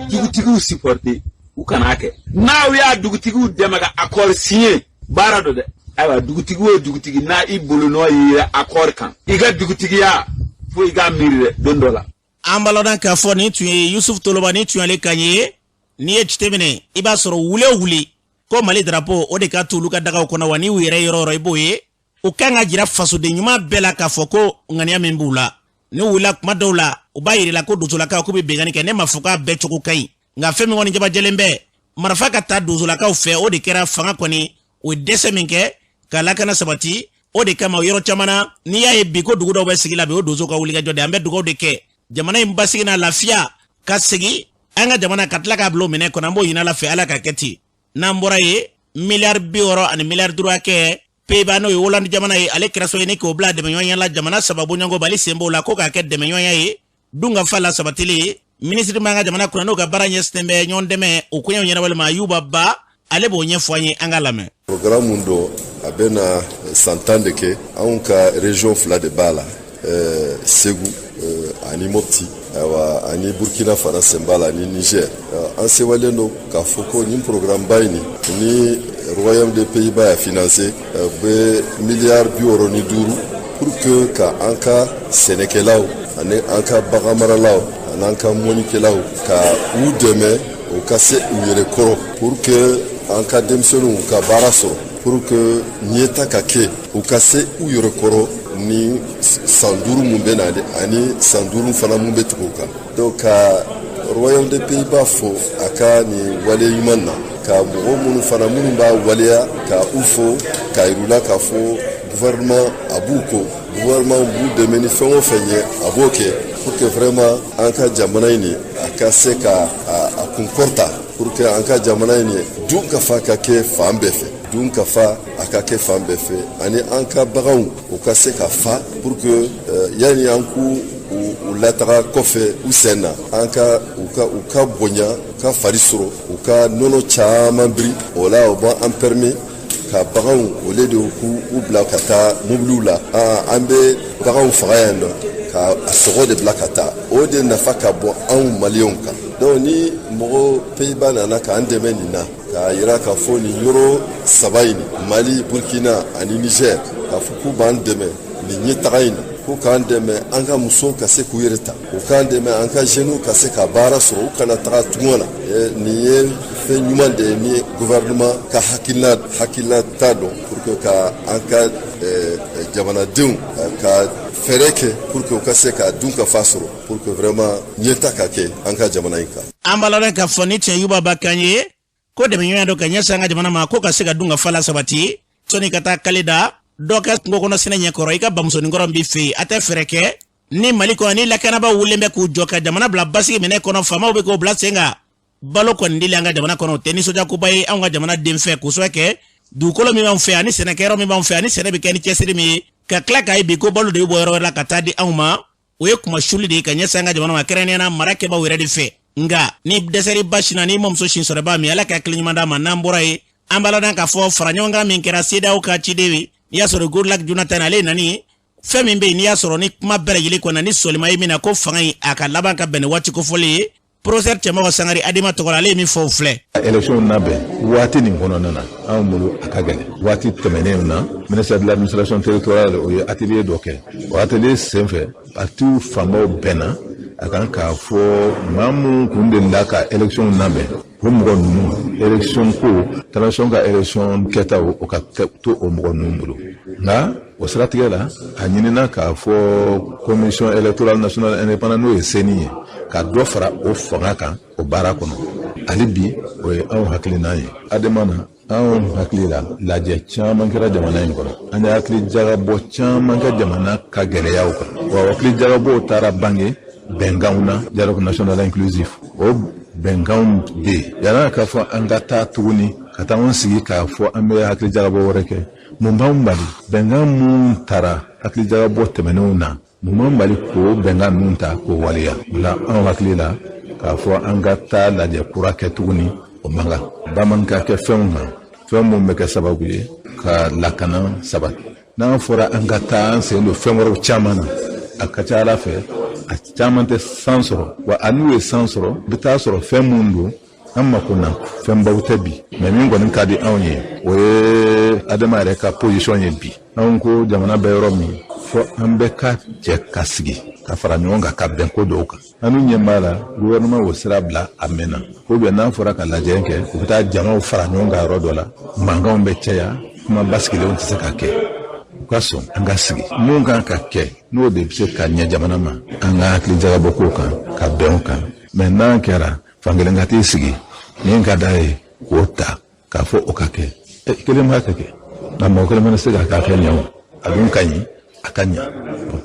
dugutigiw supporter u kana kɛ n'aw y'a dugutigiw dɛmɛ ka accord signé baara dɔ dɛ ayiwa dugutigi o dugutigi n'a i bolo nɔ ye accord kan i ka dugutigiya fo i ka miiri dɛ don dɔ la
an balɔdan k'a fɔ nin tun ye Yusuf Toloba nin tun y'ale kan ye n'i ye jateminɛ i b'a sɔrɔ wule o wule ko Mali drapeau o de ka to olu ka dagaw kɔnɔ wa n'i y'u yɛrɛ yɔrɔ o yɔrɔ i b'o ye u kan ka jira fasoden ɲuman bɛɛ la k'a fɔ ko ŋaniya min b'u la n'u wulila kuma dɔw la u b'a yir'i la ko donsolakaw k'u bɛ bɛnkanni kɛ ne ma fɔ k'a bɛɛ cogo ka ɲi nka fɛn min kɔni jabajɛlen bɛ marifa ka taa donsolakaw fɛ o de kɛra fanga kɔni o ye dɛsɛ min kɛ ka lakana sabati o de kama yɔrɔ caman na n'i y'a ye bi ko dugu dɔw bɛ sigi la bi o donso ka wulikajɔ de an bɛ dugawu de kɛ jamana in basigi n'a lafiya ka segin an ka jamana ka tila k'a bila o minɛ kɔnɔ an b'o ɲini ala fɛ ala ka kɛ ten n'an bɔra ye miliyari 60 ani miliyari 5 hakɛ Pays-Bas n'o ye Hollande jamana ye ale kɛra so ye ni k'o bila dɛmɛɲɔgɔnya la jamana sababu ɲɔgɔn bali sen b'o la ko k'a kɛ dɛmɛɲɔgɔnya ye dun ka fa la sabatili ministre b'an ka jamana kunna n'o ka baara ɲɛsinnen bɛ ɲɔgɔn dɛmɛ o koɲɛw ɲɛnabɔli ma Ayuba Ba ale b'o ɲɛfɔ an ye an ka lamɛn
programme mun don a bɛna santan de kɛ anw ka région fila de b'a la Segu ani Mopti ani Burkina fana sen b'a la ni Niger an sewalen don k'a fɔ ko nin programme ba in ni Royaume des Pays-Bas y'a financé bɛ miliyari 65 pour que ka an ka sɛnɛkɛlaw ani an ka baganmaralaw ani an ka mɔnikɛlaw ka u dɛmɛ o ka se u yɛrɛ kɔrɔ pour que an ka denmisɛnninw ka baara sɔrɔ pour que ɲɛta ka kɛ u ka se u yɛrɛ kɔrɔ ni san 5 mun bɛ na ani san 5 fana mun bɛ tugu o kan donc ka Royaume des Pays-Bas fo a ka nin wale ɲuman na ka mɔgɔ minnu fana minnu b'a waleya ka u fo ka yir'u k'a fɔ gouvernement a b'u ko gouvernement b'u dɛmɛ ni fɛn o fɛn ye a b'o kɛ pour que vraiment an ka jamana in a ka se ka a kun kɔrɔta pour que an ka jamana in dun ka fa ka kɛ fan bɛɛ fɛ dun ka fa a ka kɛ fan bɛɛ fɛ ani an ka baganw o ka se ka fa pour que yani an k'u u lataga kɔfɛ u sen na an ka u ka bonya u ka fari sɔrɔ u ka nɔnɔ caman biri o la o b'an an permis ka baganw au lieu de k'u bila ka taa mobiliw la an bɛ baganw faga yan nɔ ka a sogo de bila ka taa o de nafa ka bon anw maliyɛnw kan donc ni mɔgɔ Pays-Bas nana k'an dɛmɛ nin na k'a yira k'a fɔ nin yɔrɔ saba in Mali Burkina ani Niger k'a fɔ k'u b'an dɛmɛ nin ɲɛtaga in na k'u k'an dɛmɛ an ka musow ka se k'u yɛrɛ ta u k'an dɛmɛ an ka jeunes ka se ka baara sɔrɔ u kana taga tunga na nin ye fɛn ɲuman de ye ni gouvernement ka hakilina t'a dɔn pour que ka an ka jamanadenw ka fɛrɛ kɛ pour que u ka se ka dun ka fa sɔrɔ pour que vraiment ɲɛta ka kɛ an ka jamana in kan.
An b'a lɔn k'a fɔ ni cɛ Yuba ba kan ye ko dɛmɛɲɔgɔnya dɔ ka ɲɛsin an ka jamana ma ko ka se ka dun ka fa la sabati sɔnni ka taa kale da dɔ kɛ kungo kɔnɔ sɛnɛ ɲɛkɔrɔ i ka bamusonikɔrɔ b'i fɛ yen a tɛ fɛrɛ kɛ ni Mali kɔnɔ ni lakanabaa wulilen bɛ k'u jɔ ka jamana bila basigi minɛ kɔnɔ faamaw bɛ k'o bila sen kan balo kɔni dili an ka jamana kɔnɔ o tɛ nisɔndiyakoba ye anw ka jamana den fɛ kosɛbɛ kɛ dugukolo min b'an fɛ ani sɛnɛkɛyɔrɔ min b'an fɛ ani sɛnɛ bɛ kɛ ni cɛsiri min ye ka tila k'a ye bi ko balo de bɛ bɔ yɔrɔ wɛrɛ la ka taa di anw ma o ye kuma suli de ye ka ɲɛsin an ka jamana ma kɛrɛnkɛrɛnnenya mara kɛbaaw yɛrɛ de fɛ nka ni dɛsɛri ba sin na ni mɔmuso sin sɔrɔ b'a min ala ka hakili ɲuman d'a ma n'an bɔra ye an b'a lɔn k'a fɔ fara ɲɔgɔn kan min kɛra CEDEAO ka ciden ye n'i y'a sɔrɔ Goodluck Jonathan ale nani fɛn min bɛ yen n'i y'a sɔrɔ ni kuma bɛɛ lajɛlen kɔnɔ ni solima ye min na ko fanga in a ka laban ka bɛn ni waati kofɔli ye professeur Cɛmɔgɔ Sangare Adima tɔgɔ la ale ye min fɔ o filɛ.
élection labɛn waati nin kɔnɔna na anw bolo a ka gɛlɛn waati tɛmɛnenw na ministère de l'administration territoriale o ye atelier dɔ kɛ o atelier senfɛ partis fanbaw bɛnna a kan k'a fɔ maa minnu kun delila ka élection labɛn o mɔgɔ ninnu élection ko transition ka élection kɛtaw o ka to o mɔgɔ ninnu bolo nka o siratigɛ la a ɲinina k'a fɔ commission électorale nationale indépendante n'o ye CENI ye ka dɔ fara o fanga kan o baara kɔnɔ hali bi o ye anw hakilina ye adama na anw hakili la lajɛ caman kɛra jamana in kɔnɔ an ye hakili jagabɔ caman kɛ jamana ka gɛlɛyaw kan wa hakili jagabɔw taara bange bɛnkanw na dialogue national inclusif o bɛnkanw bɛ yen yan'a k'a fɔ an ka taa tuguni ka taa anw sigi k'a fɔ an bɛ hakili jagabɔ wɛrɛ kɛ mun b'an bali bɛnkan mun taara hakili jagabɔ tɛmɛnenw na mun b'an bali k'o bɛnkan ninnu ta k'o waleya o la anw hakili la k'a fɔ an ka taa lajɛ kura kɛ tuguni o man kan bamanan ka kɛ fɛnw kan fɛn mun bɛ kɛ sababu ye ka lakana sabati n'an fɔra an ka taa an sen don fɛn wɛrɛw caman na a ka ca ala fɛ a caman tɛ san sɔrɔ wa a n'u ye san sɔrɔ bɛ taa sɔrɔ fɛn mun don an mako na fɛn baw tɛ bi mɛ min kɔni ka di anw ye o ye adama yɛrɛ ka position ye bi anw ko jamana bɛ yɔrɔ min fɔ an bɛ ka jɛ ka sigi ka fara ɲɔgɔn kan ka bɛn ko dɔw kan an ɲɛ b'a la gouvernement o sira bila a mɛnna ko bɛ n'an fɔra ka lajɛ kɛ u bɛ taa jamaw fara ɲɔgɔn kan yɔrɔ dɔ la mankanw bɛ caya kuma basigilenw tɛ se ka kɛ u ka sɔn an ka sigi mun kan ka kɛ n'o de bɛ se ka ɲɛ jamana ma an ka hakili jagabɔ ko kan ka bɛn o kan mɛ n'an kɛra fankelen ka t'i sigi min ka d'a ye k'o ta k'a fɔ o ka kɛ kelen b'a kɛ nka mɔgɔ kelen mana se k'a kɛ ɲɛ o a dun ka ɲi a ka ɲɛ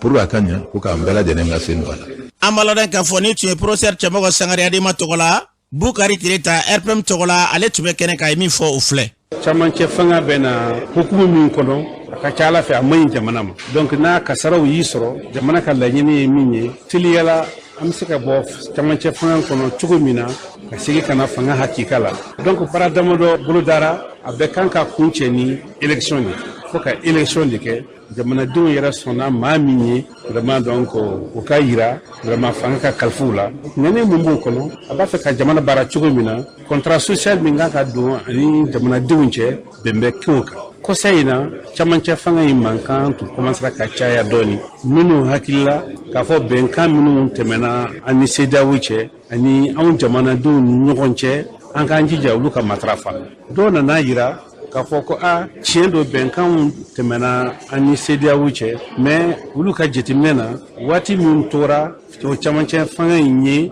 pour a ka ɲɛ ko k'an bɛɛ lajɛlen ka se nɔgɔya la.
an b'a lɔn k'a fɔ ni tun ye professeur Cɛmɔgɔ Sangare Adima tɔgɔ la Bukari Tireta RPM tɔgɔ la ale tun bɛ kɛnɛ kan ye min fɔ o filɛ.
camancɛ fanga bɛ na hukumu min kɔnɔ a ka ca ala fɛ a man ɲi jamana ma donc n'a kasaraw y'i sɔrɔ jamana ka laɲini ye min ye teliyala an bɛ se ka bɔ camancɛ fanga kɔnɔ cogo min na ka segin ka na fanga hakika la donc baara damadɔ bolodara a bɛ kan ka kun cɛ ni élection de fo ka élection de kɛ jamanadenw yɛrɛ sɔnna maa min ye vraiment donc o ka yira vraiment fanga ka kalifuw la ŋɛɲɛ min b'o kɔnɔ a b'a fɛ ka jamana baara cogo min na contrat social min kan ka don ani jamanadenw cɛ bɛn bɛ kɛ o kan kɔsa in na camancɛ fanga in mankan tun commencera ka caya dɔɔni minnu hakilila k'a fɔ bɛnkan minnu tɛmɛna an ni CEDEAO cɛ ani anw jamanadenw ni ɲɔgɔn cɛ an k'an jija olu ka matarafa dɔw nana yira k'a fɔ ko tiɲɛ don bɛnkanw tɛmɛna an ni CEDEAO cɛ mais olu ka jateminɛ na waati min tora o camancɛ fanga in ye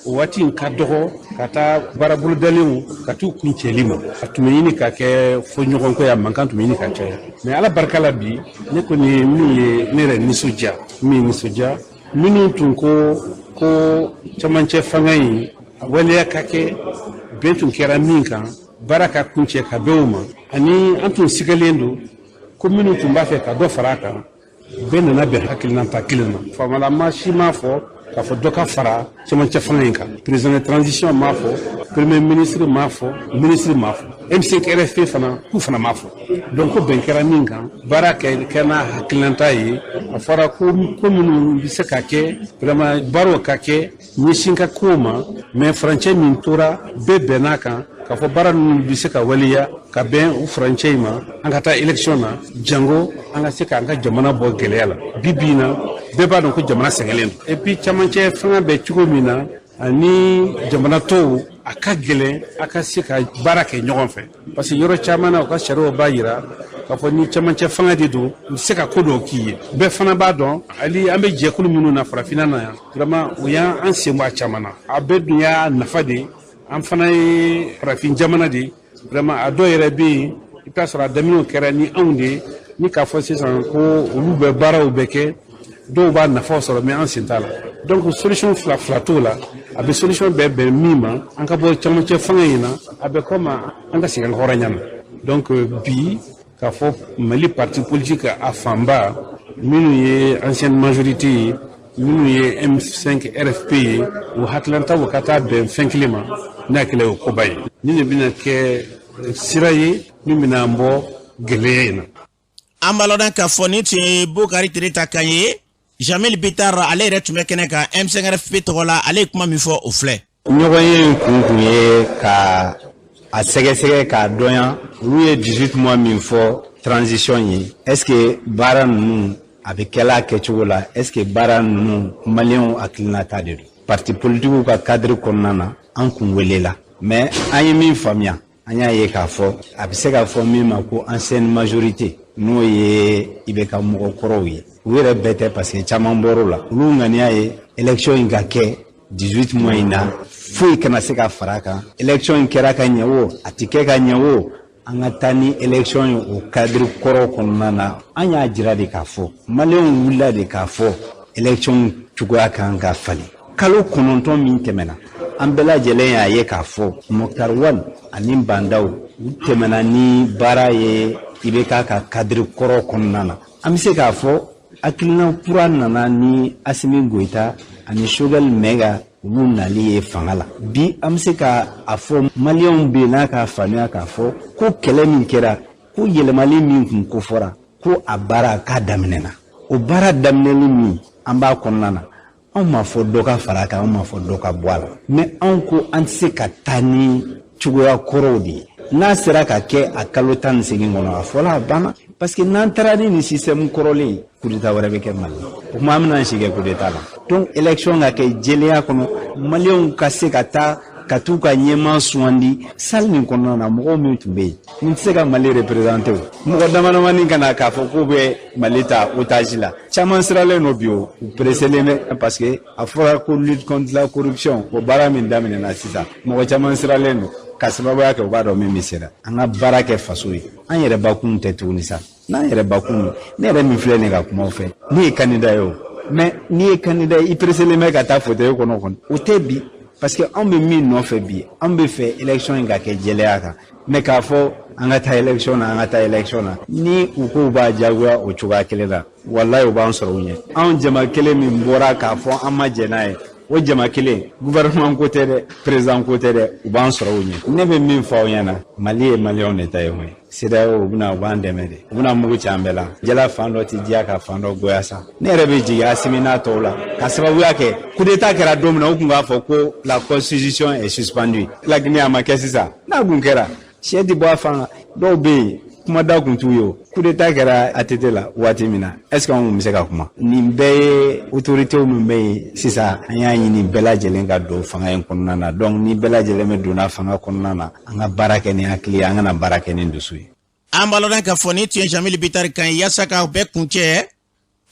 o waati in ka dɔgɔ ka taa baarabolodalenw ka t'u kuncɛli ma a tun bɛ ɲini ka kɛ fo ɲɔgɔnko ye a mankan tun bɛ ɲini ka caya mais ala barika la bi ne kɔni ye min ye ne yɛrɛ nisɔndiya minnu tun ko camancɛ fanga in a waleya ka kɛ bɛn tun kɛra min kan baara ka kuncɛ ka bɛn o ma ani an tun sigalen don ko minnu tun b'a fɛ ka dɔ fara a kan bɛɛ nana bɛn hakilinata kelen na faamala maa si m'a fɔ k'a fɔ dɔ ka fara cɛmancɛ fanga in kan président de transition m'a fɔ premier ministre m'a fɔ ministre m'a fɔ M5RFP fana k'u fana m'a fɔ donc ko bɛn kɛra min kan baara kɛ n'a hakililanta ye a fɔra ko minnu bɛ se ka kɛ vraiment baaraw ka kɛ ɲɛsin ka kow ma mais furancɛ min tora bɛɛ bɛnn'a kan k'a fɔ baara ninnu bɛ se ka waleya ka bɛn u furancɛ in ma an ka taa élection na jango an ka se k'an ka jamana bɔ gɛlɛya la bi bi in na bɛɛ b'a dɔn ko jamana sɛgɛnlen don et puis camancɛ fanga bɛ cogo min na ani jamana tɔw a ka gɛlɛn a ka se ka baara kɛ ɲɔgɔn fɛ parce que yɔrɔ caman na u ka sariyaw b'a yira k'a fɔ ni camancɛ fanga de don u bɛ se ka ko dɔw k'i ye bɛɛ fana b'a dɔn hali an bɛ jɛkulu minnu na farafinna na yan vraiment u y'an sen bɔ a caman na a bɛɛ dun y'a nafa de ye an fana ye farafin jamana de vraiment a dɔw yɛrɛ bɛ yen i bɛ t'a sɔrɔ a daminɛw kɛra ni anw de ni k'a fɔ sisan ko olu bɛ baaraw bɛ kɛ dɔw b'a nafaw sɔrɔ mais an sen t'a la donc solution fila t'o la a bɛ solution bɛɛ bɛn min ma an ka bɔ camancɛ fanga in na a bɛ comme an ka segin hɔrɔnya ma donc bi k'a fɔ Mali parti politique a fanba minnu ye ancienne majorité ye minnu ye M5 RFP ye u hakilantaw ka taa bɛn fɛn kelen ma n'a kɛla o koba ye ni de bɛna kɛ sira ye min bɛna bɔ gɛlɛya in na.
An b'a lɔn k'a fɔ ni tun ye Bukari Tirita kan ye Jamil Bitar ale yɛrɛ tun bɛ kɛnɛ kan M5 RFP tɔgɔ la ale ye kuma min fɔ o filɛ.
ɲɔgɔn ye kun ye ka a sɛgɛsɛgɛ k'a dɔnya olu ye 18 mois min fɔ transition ye est-ce que baara ninnu a bɛ kɛla kɛcogo la est-ce que baara ninnu maliyɛnw hakilinata de don parti politiques ka cadre kɔnɔna na an kun welela mais an ye min faamuya an y'a ye k'a fɔ a bɛ se ka fɔ min ma ko ancienne majorité n'o ye i bɛ ka mɔgɔ kɔrɔw ye u yɛrɛ bɛɛ tɛ parce que caman bɔr'o la olu ŋaniya ye élection in ka kɛ 18 mois in na foyi kana se ka fara kan élection in kɛra ka ɲɛ o a tɛ kɛ ka ɲɛ o an ka taa ni élection ye o cadre kɔrɔ kɔnɔna na an y'a jira de k'a fɔ maliyɛnw wulila de k'a fɔ élection cogoya kan ka falen kalo 9 min tɛmɛna an bɛɛ lajɛlen y'a ye k'a fɔ Mokhtar Wade ani Bandaw u tɛmɛna ni baara ye i bɛ k'a ka cadre kɔrɔ kɔnɔna na an bɛ se k'a fɔ hakilina kura nana ni Asimi Goïta ani Choguel Maiga olu nali ye fanga la bi an bɛ se ka a fɔ maliyɛnw bɛ n'a ka faamuya k'a fɔ ko kɛlɛ min kɛra ko yɛlɛmali min kun kofɔra ko a baara k'a daminɛna o baara daminɛli min an b'a kɔnɔna na anw ma fɔ dɔ ka fara kan anw ma fɔ dɔ ka bɔ a la mais anw ko an tɛ se ka taa ni cogoya kɔrɔw de ye n'a sera ka kɛ a kalo 18 kɔnɔ a fɔla a banna parce que n'an taara ni système kɔrɔlen ye coup d'état wɛrɛ bɛ kɛ Mali o kuma an bɛna si kɛ coup d'état la donc élection ka kɛ jɛlenya kɔnɔ maliyɛnw ka se ka taa ka t'u ka ɲɛmaa sugandi salle nin kɔnɔna na mɔgɔw min tun bɛ yen ni tɛ se ka Mali représenté o mɔgɔ damadamani ka na k'a fɔ k'u bɛ Mali ta otage la caman siralen don bi o u presselen bɛ parce que a fɔra ko lutte contre la corruption o baara min daminɛna sisan mɔgɔ caman siralen don ka sababuya kɛ u b'a dɔn min bɛ sera an ka baara kɛ faso ye an yɛrɛ bakun tɛ tuguni sa n'an yɛrɛ bakun ne yɛrɛ min filɛ nin ka kuma o fɛ ne ye candidat ye o mais n'i ye candidat i presselen bɛ ka taa fauteuil kɔnɔ kɔni o tɛ bi parce que anw bɛ min nɔfɛ bi anw bɛ fɛ élection in ka kɛ jɛlenya kan mais k'a fɔ an ka taa élection na an ka taa élection na ni u ko b'a diyagoya o cogoya kelen la walayi u b'an sɔrɔ u ɲɛ anw jama kelen min bɔra k'a fɔ an ma jɛ n'a ye o jama kelen gouvernement ko tɛ dɛ président ko tɛ dɛ u b'an sɔrɔ u ɲɛ ne bɛ min fɔ aw ɲɛna Mali ye maliyɛnw de ta ye koyi CEDEAO u bɛna u b'an dɛmɛ de u bɛna mugu ci an bɛɛ la jala fan dɔ tɛ diya ka fan dɔ goya sa ne yɛrɛ bɛ jigin Asimi n'a tɔw la ka sababuya kɛ coup d'état kɛra don min na u tun b'a fɔ ko la constitution est suspendue Laginɛ a ma kɛ sisan n'a kun kɛra sɛ tɛ bɔ a fan na dɔw bɛ yen kuma da kun t'u ye o coup d'état kɛra ATT la waati min na est-ce que anw kun bɛ se ka kuma nin bɛɛ ye autorités min bɛ yen sisan an y'a ɲini bɛɛ lajɛlen ka don fanga in kɔnɔna na donc ni bɛɛ lajɛlen bɛ donna fanga kɔnɔna na an ka baara kɛ ni hakili ye an kana baara kɛ ni dusu ye.
An b'a lɔn k'a fɔ ni tun ye Jamil Bitar kan ye yaasa k'aw bɛɛ kuncɛ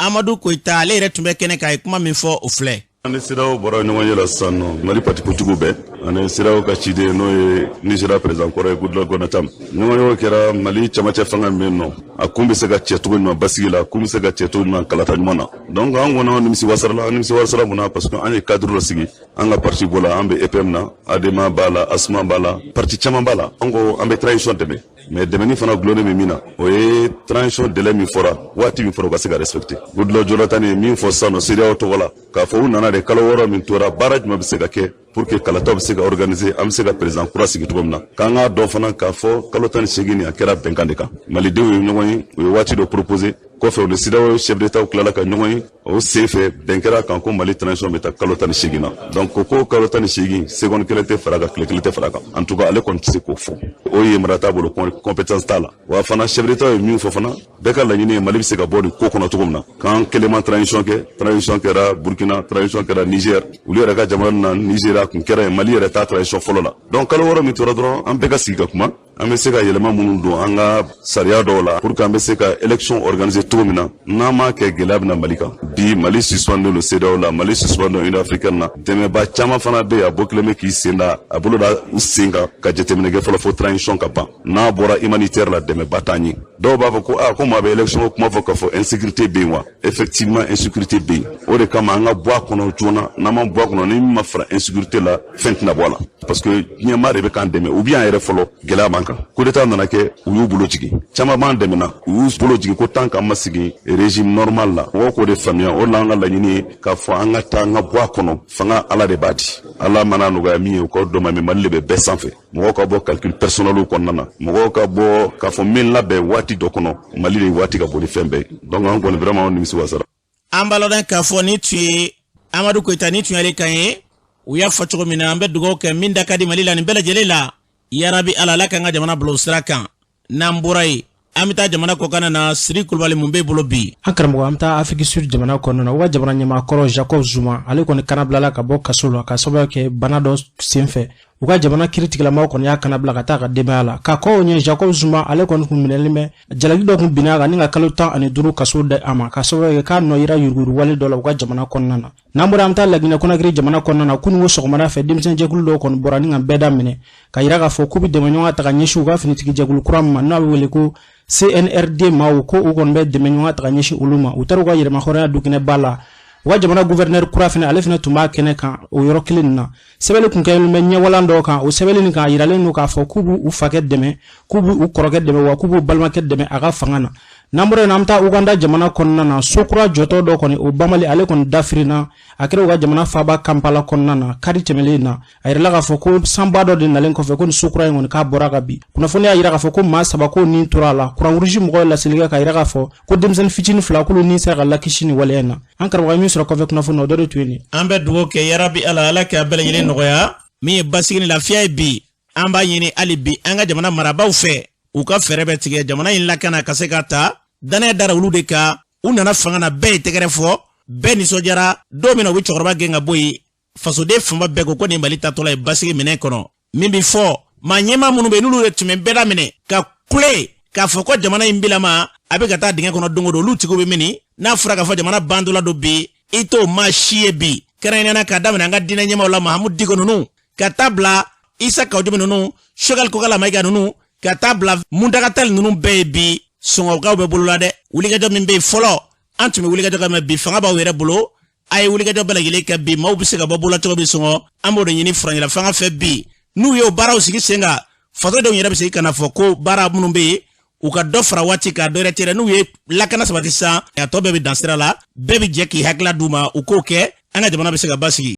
Amadu Koyita ale yɛrɛ tun bɛ kɛnɛ kan a ye kuma min fɔ o filɛ.
Ani CEDEAO bɔra ɲɔgɔn ye la sisan nɔ Mali parti politiques bɛɛ ani CEDEAO ka ciden n'o ye Nigéria président kɔrɔ ye Goodluck Jonathan ɲɔgɔn ye kɛra Mali camancɛ fanga min bɛ yen nɔ a kun bɛ se ka cɛ cogo ɲuman basigi la a kun bɛ se ka cɛ cogo ɲuman kalata ɲuman na donc an kɔni nimisi wasara mun na parce que an ye cadre dɔ sigi an ka parti bɔ la an bɛ EPM na ADEMA b'a la ASMA b'a la parti caman b'a la an ko an bɛ transition dɛmɛ mais dɛmɛni fana gulonne bɛ min na o ye transition délai min fɔra waati min fɔra u ka se ka respecter Goodluck Jonathan ye min fɔ sisan nɔ CEDEAO tɔgɔ la k'a fɔ u nana de kalo 6 min tora baara jumɛn bɛ se ka kɛ pour que kalataw bɛ se ka organiser an bɛ se ka président kura sigi cogo min na k'an k'a dɔn fana k'a fɔ kalo 18 nin a kɛra bɛnkan de kan malidenw ye ɲɔgɔn ye u ye waati dɔ proposer kɔfɛ o CEDEAO chef d'état tilala ka ɲɔgɔn ye o sen fɛ bɛn kɛra kan ko Mali transition bɛ taa kalo 18 na donc ko kalo 18 seconde kelen tɛ fara kan tile kelen tɛ fara kan en tout cas ale kɔni tɛ se k'o fɔ o ye mara t'a bolo compétence t'a la wa fana chef d'état ye min fɔ fana bɛɛ ka laɲini ye Mali bɛ se ka bɔ nin ko kɔnɔ cogo min na k'an kelen ma transition kɛra Burkina transition kɛra Niger olu yɛrɛ ka jamana na Nigeria kun kɛra yen Mali yɛrɛ ta transition fɔlɔ la donc kalo 6 min tora dɔrɔn an bɛɛ ka sigi ka kuma an bɛ se ka yɛlɛma minnu don an ka sariya dɔw la pour que an bɛ se ka élection organiser cogo min na n'an m'a kɛ gɛlɛya bɛ na Mali kan bi Mali suspendé le CEDEAO la Mali suspendé Union africaine na dɛmɛba caman fana bɛ yen a bɔ kelen bɛ k'i sen da a bolo da u sen kan ka jateminɛ kɛ fɔlɔ fo transition ka ban n'a bɔra humanitaire la dɛmɛba t'an ye dɔw b'a fɔ ko ko maa bɛ élection kuma fɔ k'a fɔ insécurité bɛ yen wa effectivement insécurité bɛ yen o de kama an ka bɔ a kɔnɔ joona n'an ma bɔ a kɔnɔ ni min ma fara insécurité la fɛn tɛna bɔ a la parce que ɲɛmaa de bɛ k'an dɛmɛ ou bien yɛrɛ fɔlɔ gɛlɛya b'an kan coup d'état nana kɛ u y'u bolo jigin caman b'an dɛmɛna u y'u bolo jigin ko tant qu'an ma sigi régime normal la mɔgɔw k'o de faamuya o la an ka laɲini ye k'a fɔ an ka taa an ka bɔ a kɔnɔ fanga ala de b'a di ala mana nɔgɔya min ye o k'o dɔn ma mais Mali de bɛ bɛɛ sanfɛ mɔgɔw ka bɔ calcul personnel kɔnɔna na mɔgɔw ka bɔ k'a fɔ min labɛn waati dɔ kɔnɔ Mali de waati ka bon ni fɛn bɛɛ donc an kɔni vraiment an nimisi wasara
an b'a lɔn k'a fɔ ni tun ye Amadu Koyita ni tun y'ale kan ye u y'a fɔ cogo min na an bɛ dugawu kɛ min da ka di Mali la nin bɛɛ lajɛlen la yarabi ala kan ka jamana bila sira kan n'an bɔra yen an bɛ taa jamana kɔkan na Siri Kulubali mun b'e bolo bi
an karamɔgɔ an bɛ taa Afrique Sud jamana kɔnɔna na u ka jamana ɲɛmaakɔrɔ Jacob Zuma ale kɔni kana bilala ka bɔ kaso la ka sababu kɛ bana dɔ senfɛ u ka jamana kiritigilamaw kɔni y'a kana bila ka taa ka denbaya la ka kɔ o ɲɛ Jacob Zuma ale kɔni kun minɛlen bɛ jalaki dɔ kun binna kan ni ka kalo 15 kaso da a ma ka sababu kɛ k'a nɔ yira yuruguyurugu wale dɔ la u ka jamana kɔnɔna na n'an bɔra an bɛ taa Laginɛ Conakry jamana kɔnɔna na kununko sɔgɔmada fɛ denmisɛnjɛkulu dɔw kɔni bɔra ni ka bɛɛ daminɛ ka yira k'a fɔ k'u bɛ dɛmɛ ɲɔgɔn ta ka ɲɛsin u ka finitigi jɛkulu kura min ma n'a bɛ wele ko CNRD maaw ko u kɔni bɛ dɛmɛ ɲɔgɔn ta ka ɲɛsin olu ma u taara u ka yɛrɛmahɔrɔnya dukɛnɛ ba la u ka jamana gouverneur kura fana ale fana tun b'a kɛnɛ kan o yɔrɔ kelen na sɛbɛnni kun kɛlen bɛ ɲɛwalan dɔw kan o sɛbɛnni nin kan yiralen don k'a fɔ k'u b'u u fakɛ dɛmɛ k'u b'u kɔrɔkɛ dɛmɛ wa k'u b'u balimakɛ dɛmɛ a ka fanga na n'an bɔra yen an bɛ taa Uganda jamana kɔnɔna na sokura jɔtɔ dɔ kɔni o Bamali ale kɔni dafirinna a kɛra u ka jamana faaba Kampala kɔnɔna na kari tɛmɛlen na a yirala k'a fɔ ko sanba dɔ de nalen kɔfɛ ko nin sokura in kɔni k'a bɔra ka bi kunnafoni y'a yira k'a fɔ ko maa 3 ko nin tora a la kuran rouge mɔgɔw laseli kɛ k'a yira k'a fɔ ko denmisɛnnin fitinin 2 k'olu ni sera ka lakisi nin waleya in na an karamɔgɔ min sɔrɔ kɔfɛ kunnafoni o dɔ de tun ye nin
an bɛ dugawu kɛ yarabi ala k'a bɛɛ lajɛlen nɔgɔya min ye basigi ni lafiya ye bi an b'a ɲini hali bi an ka jamana marabaaw fɛ u ka fɛɛrɛ bɛ tigɛ jamana in lakana ka se ka ta danaya dara olu de kan u nana fanga na bɛɛ ye tɛgɛrɛ fɔ bɛɛ nisɔndiyara don min na u bɛ cɛkɔrɔba gɛn ka bɔ yen fasoden fanba bɛɛ ko nin Mali tatɔla ye basigi minɛn kɔnɔ min bɛ fɔ maa ɲɛmaa minnu bɛ n'olu de tun bɛ bɛɛ daminɛ ka kule k'a fɔ ko jamana in bilama a bɛ ka taa dingɛ kɔnɔ don o don olu tigiw bɛ mini n'a fɔra k'a fɔ jamana bandɔla dɔ bi i t'o maa si ye bi kɛrɛnkɛrɛnnenya k'a daminɛ an ka diinɛ ɲɛmaaw la Mahamudu Diko ninnu ka taa bila Isa Kawujumi ninnu Choguel Kokala Mayiga ninnu ka taa bila Muntaka Tall ninnu bɛɛ ye bi sɔngɔkaw bɛ bolo la dɛ wulikajɔ min bɛ yen fɔlɔ an tun bɛ wulikajɔ kɛ mɛ bi fanga b'aw yɛrɛ bolo a ye wulikajɔ bɛɛ lajɛlen kɛ bi maaw bɛ se ka bɔ bolola cogo min sɔngɔ an b'o de ɲini furancɛla fanga fɛ bi n'u ye o baaraw sigi sen kan fasodenw yɛrɛ bɛ se ka na fɔ ko baara minnu bɛ yen u ka dɔ fara waati ka dɔ yɛrɛ tɛrɛ n'u ye lakana sabati sisan a tɔ bɛɛ bɛ dan sira la bɛɛ bɛ jɛ k'i hakilila d'u ma u k'o kɛ an ka jamana bɛ se ka basigi